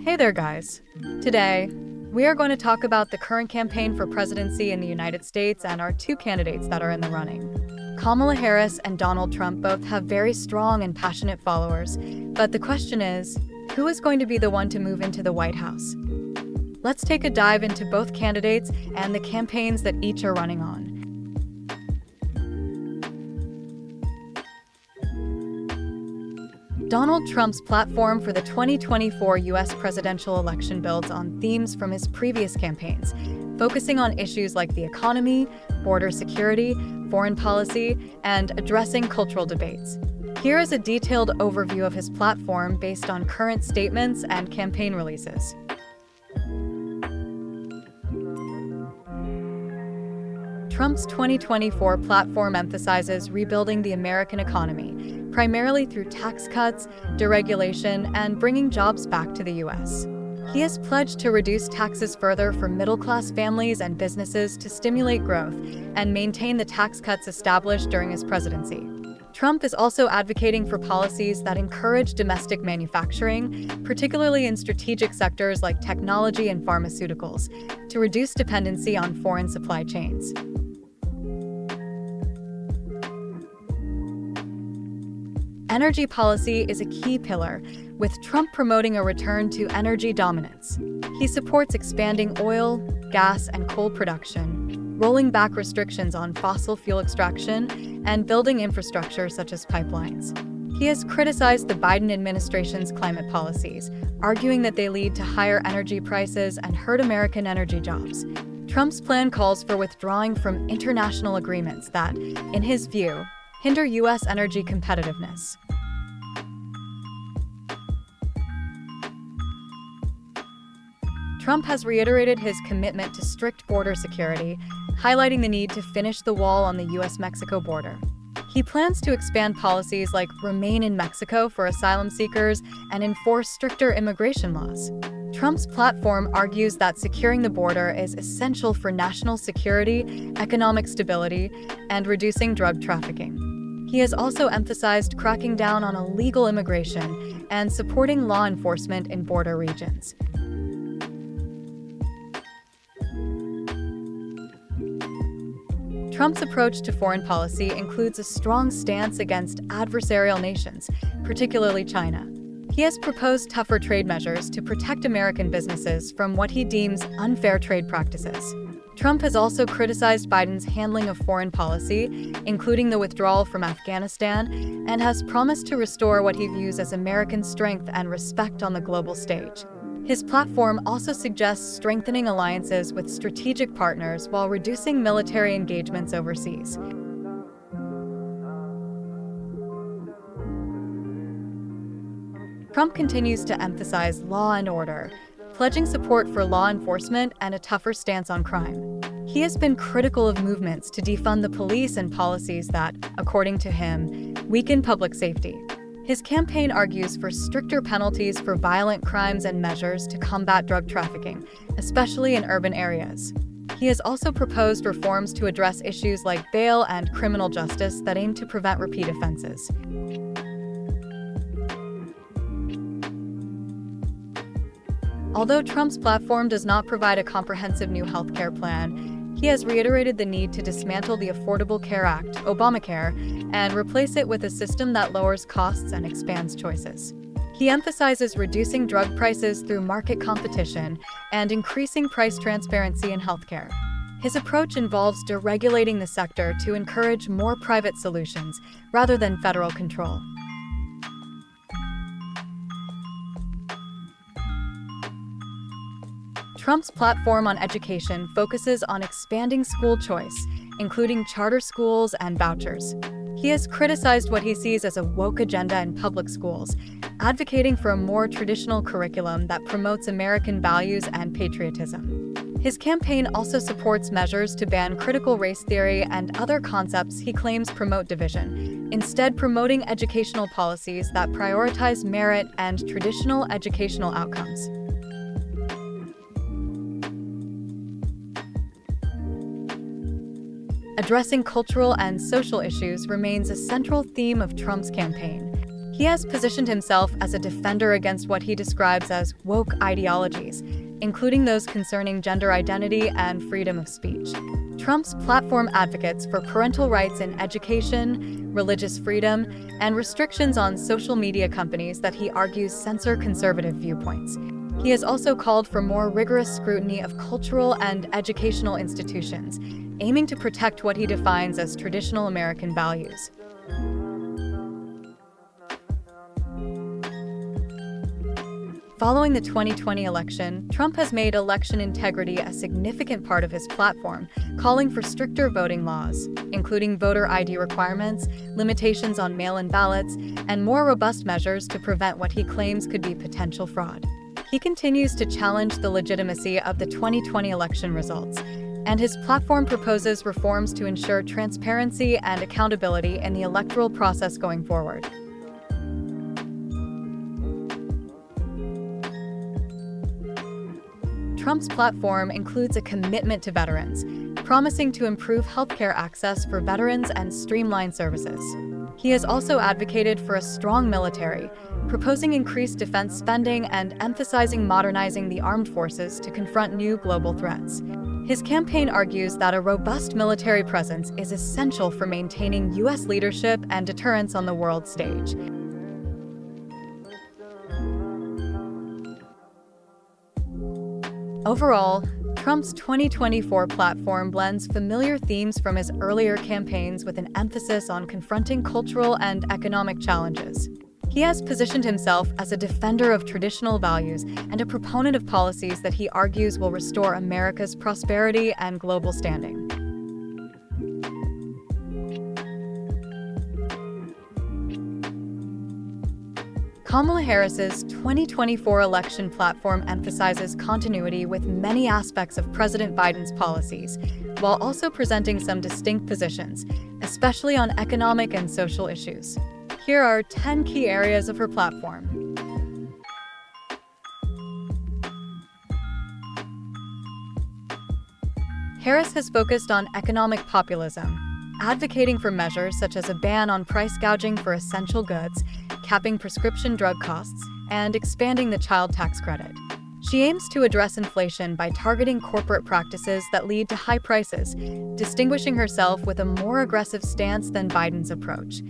Hey there, guys. Today, we are going to talk about the current campaign for presidency in the United States and our two candidates that are in the running. Kamala Harris and Donald Trump both have very strong and passionate followers, but the question is, who is going to be the one to move into the White House? Let's take a dive into both candidates and the campaigns that each are running on. Donald Trump's platform for the 2024 U.S. presidential election builds on themes from his previous campaigns, focusing on issues like the economy, border security, foreign policy, and addressing cultural debates. Here is a detailed overview of his platform based on current statements and campaign releases. Trump's 2024 platform emphasizes rebuilding the American economy, primarily through tax cuts, deregulation, and bringing jobs back to the U.S. He has pledged to reduce taxes further for middle-class families and businesses to stimulate growth and maintain the tax cuts established during his presidency. Trump is also advocating for policies that encourage domestic manufacturing, particularly in strategic sectors like technology and pharmaceuticals, to reduce dependency on foreign supply chains. Energy policy is a key pillar, with Trump promoting a return to energy dominance. He supports expanding oil, gas, and coal production, rolling back restrictions on fossil fuel extraction, and building infrastructure such as pipelines. He has criticized the Biden administration's climate policies, arguing that they lead to higher energy prices and hurt American energy jobs. Trump's plan calls for withdrawing from international agreements that, in his view, hinder U.S. energy competitiveness. Trump has reiterated his commitment to strict border security, highlighting the need to finish the wall on the U.S.-Mexico border. He plans to expand policies like Remain in Mexico for asylum seekers and enforce stricter immigration laws. Trump's platform argues that securing the border is essential for national security, economic stability, and reducing drug trafficking. He has also emphasized cracking down on illegal immigration and supporting law enforcement in border regions. Trump's approach to foreign policy includes a strong stance against adversarial nations, particularly China. He has proposed tougher trade measures to protect American businesses from what he deems unfair trade practices. Trump has also criticized Biden's handling of foreign policy, including the withdrawal from Afghanistan, and has promised to restore what he views as American strength and respect on the global stage. His platform also suggests strengthening alliances with strategic partners while reducing military engagements overseas. Trump continues to emphasize law and order, pledging support for law enforcement and a tougher stance on crime. He has been critical of movements to defund the police and policies that, according to him, weaken public safety. His campaign argues for stricter penalties for violent crimes and measures to combat drug trafficking, especially in urban areas. He has also proposed reforms to address issues like bail and criminal justice that aim to prevent repeat offenses. Although Trump's platform does not provide a comprehensive new healthcare plan, he has reiterated the need to dismantle the Affordable Care Act, Obamacare, and replace it with a system that lowers costs and expands choices. He emphasizes reducing drug prices through market competition and increasing price transparency in healthcare. His approach involves deregulating the sector to encourage more private solutions rather than federal control. Trump's platform on education focuses on expanding school choice, including charter schools and vouchers. He has criticized what he sees as a woke agenda in public schools, advocating for a more traditional curriculum that promotes American values and patriotism. His campaign also supports measures to ban critical race theory and other concepts he claims promote division, instead promoting educational policies that prioritize merit and traditional educational outcomes. Addressing cultural and social issues remains a central theme of Trump's campaign. He has positioned himself as a defender against what he describes as woke ideologies, including those concerning gender identity and freedom of speech. Trump's platform advocates for parental rights in education, religious freedom, and restrictions on social media companies that he argues censor conservative viewpoints. He has also called for more rigorous scrutiny of cultural and educational institutions, aiming to protect what he defines as traditional American values. Following the 2020 election, Trump has made election integrity a significant part of his platform, calling for stricter voting laws, including voter ID requirements, limitations on mail-in ballots, and more robust measures to prevent what he claims could be potential fraud. He continues to challenge the legitimacy of the 2020 election results, and his platform proposes reforms to ensure transparency and accountability in the electoral process going forward. Trump's platform includes a commitment to veterans, promising to improve healthcare access for veterans and streamline services. He has also advocated for a strong military, proposing increased defense spending and emphasizing modernizing the armed forces to confront new global threats. His campaign argues that a robust military presence is essential for maintaining U.S. leadership and deterrence on the world stage. Overall, Trump's 2024 platform blends familiar themes from his earlier campaigns with an emphasis on confronting cultural and economic challenges. He has positioned himself as a defender of traditional values and a proponent of policies that he argues will restore America's prosperity and global standing. Kamala Harris's 2024 election platform emphasizes continuity with many aspects of President Biden's policies, while also presenting some distinct positions, especially on economic and social issues. Here are 10 key areas of her platform. Harris has focused on economic populism, advocating for measures such as a ban on price gouging for essential goods, capping prescription drug costs, and expanding the child tax credit. She aims to address inflation by targeting corporate practices that lead to high prices, distinguishing herself with a more aggressive stance than Biden's approach.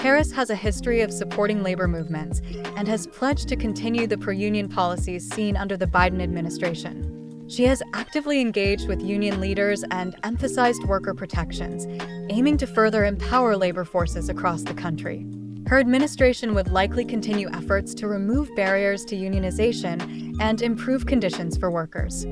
Harris has a history of supporting labor movements and has pledged to continue the pro-union policies seen under the Biden administration. She has actively engaged with union leaders and emphasized worker protections, aiming to further empower labor forces across the country. Her administration would likely continue efforts to remove barriers to unionization and improve conditions for workers.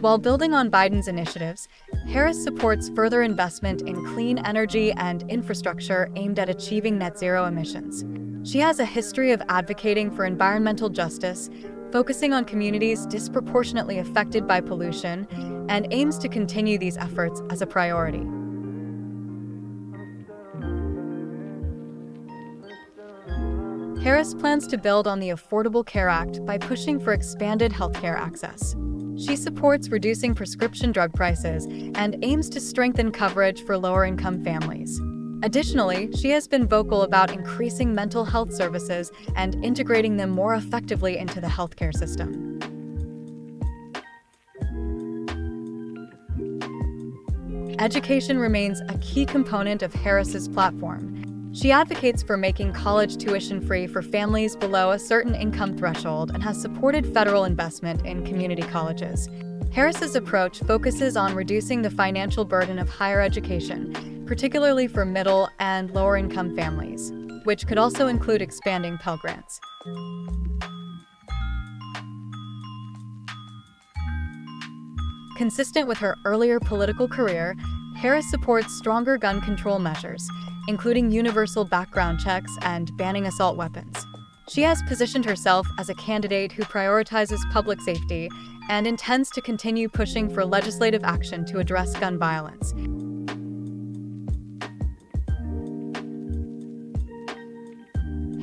While building on Biden's initiatives, Harris supports further investment in clean energy and infrastructure aimed at achieving net zero emissions. She has a history of advocating for environmental justice, focusing on communities disproportionately affected by pollution, and aims to continue these efforts as a priority. Harris plans to build on the Affordable Care Act by pushing for expanded healthcare access. She supports reducing prescription drug prices and aims to strengthen coverage for lower-income families. Additionally, she has been vocal about increasing mental health services and integrating them more effectively into the healthcare system. Education remains a key component of Harris's platform. She advocates for making college tuition free for families below a certain income threshold and has supported federal investment in community colleges. Harris's approach focuses on reducing the financial burden of higher education, particularly for middle and lower-income families, which could also include expanding Pell Grants. Consistent with her earlier political career, Harris supports stronger gun control measures, including universal background checks and banning assault weapons. She has positioned herself as a candidate who prioritizes public safety and intends to continue pushing for legislative action to address gun violence.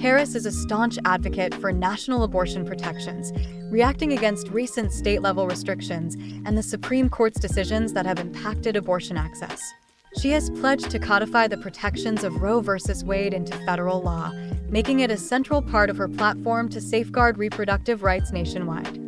Harris is a staunch advocate for national abortion protections, reacting against recent state-level restrictions and the Supreme Court's decisions that have impacted abortion access. She has pledged to codify the protections of Roe v. Wade into federal law, making it a central part of her platform to safeguard reproductive rights nationwide.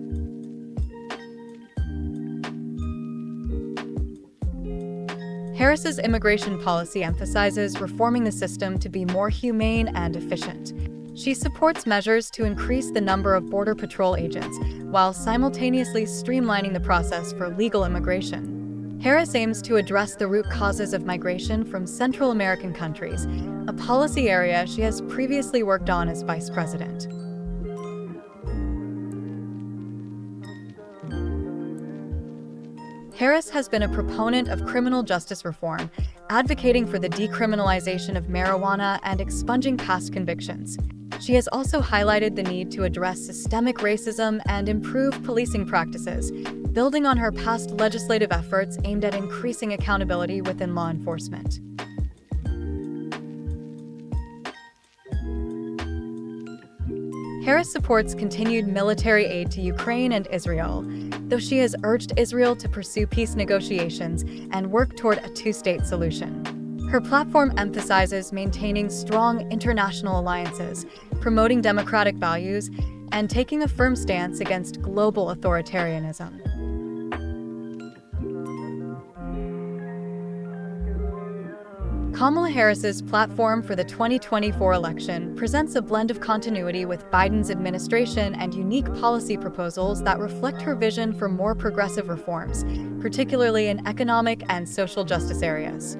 Harris's immigration policy emphasizes reforming the system to be more humane and efficient. She supports measures to increase the number of Border Patrol agents, while simultaneously streamlining the process for legal immigration. Harris aims to address the root causes of migration from Central American countries, a policy area she has previously worked on as vice president. Harris has been a proponent of criminal justice reform, advocating for the decriminalization of marijuana and expunging past convictions. She has also highlighted the need to address systemic racism and improve policing practices, building on her past legislative efforts aimed at increasing accountability within law enforcement. Harris supports continued military aid to Ukraine and Israel, though she has urged Israel to pursue peace negotiations and work toward a two-state solution. Her platform emphasizes maintaining strong international alliances, promoting democratic values, and taking a firm stance against global authoritarianism. Kamala Harris's platform for the 2024 election presents a blend of continuity with Biden's administration and unique policy proposals that reflect her vision for more progressive reforms, particularly in economic and social justice areas.